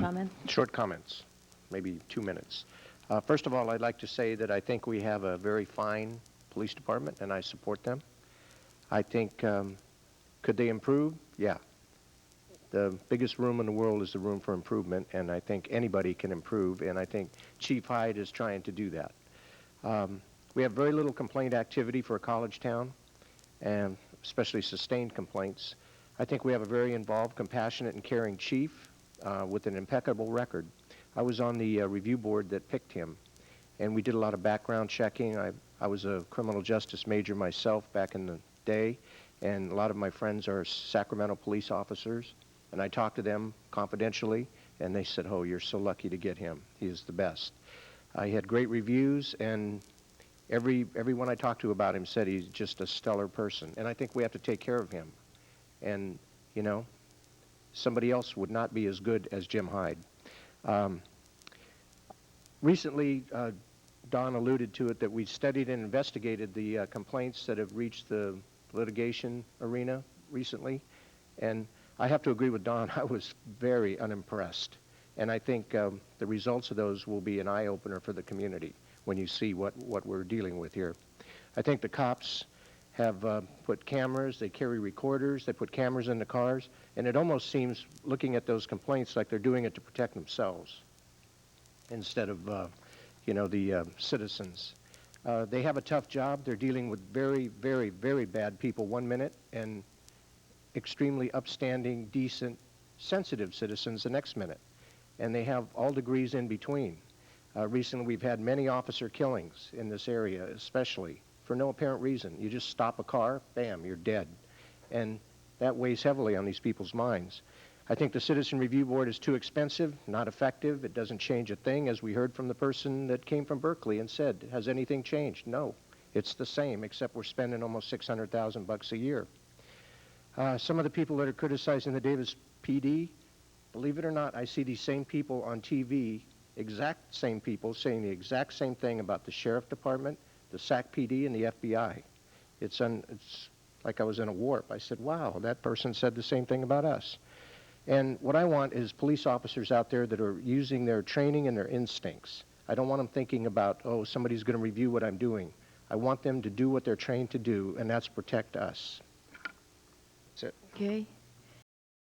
comment? Short comments, maybe 2 minutes. First of all, I'd like to say that I think we have a very fine police department, and I support them. I think, could they improve? Yeah. The biggest room in the world is the room for improvement, and I think anybody can improve, and I think Chief Hyde is trying to do that. We have very little complaint activity for a college town, and especially sustained complaints. I think we have a very involved, compassionate, and caring chief with an impeccable record. I was on the review board that picked him, and we did a lot of background checking. I was a criminal justice major myself back in the day, and a lot of my friends are Sacramento police officers, and I talked to them confidentially, and they said, oh, you're so lucky to get him. He is the best. I had great reviews, and everyone I talked to about him said he's just a stellar person, and I think we have to take care of him. And, you know, somebody else would not be as good as Jim Hyde. Recently, Don alluded to it, that we studied and investigated the complaints that have reached the litigation arena recently, and I have to agree with Don. I was very unimpressed, and I think the results of those will be an eye-opener for the community when you see what we're dealing with here. I think the cops have put cameras, they carry recorders, they put cameras in the cars, and it almost seems, looking at those complaints, like they're doing it to protect themselves instead of, you know, the citizens. They have a tough job. They're dealing with very, very, very bad people one minute and extremely upstanding, decent, sensitive citizens the next minute. And they have all degrees in between. Recently, we've had many officer killings in this area, especially, for no apparent reason. You just stop a car, bam, you're dead. And that weighs heavily on these people's minds. I think the Citizen Review Board is too expensive, not effective. It doesn't change a thing, as we heard from the person that came from Berkeley and said, has anything changed? No, it's the same, except we're spending almost $600,000 a year. Some of the people that are criticizing the Davis PD, believe it or not, I see these same people on TV, exact same people, saying the exact same thing about the Sheriff Department, the SAC PD, and the FBI. It's like I was in a warp. I said, wow, that person said the same thing about us. And what I want is police officers out there that are using their training and their instincts. I don't want them thinking about, oh, somebody's going to review what I'm doing. I want them to do what they're trained to do, and that's protect us. That's it. Okay.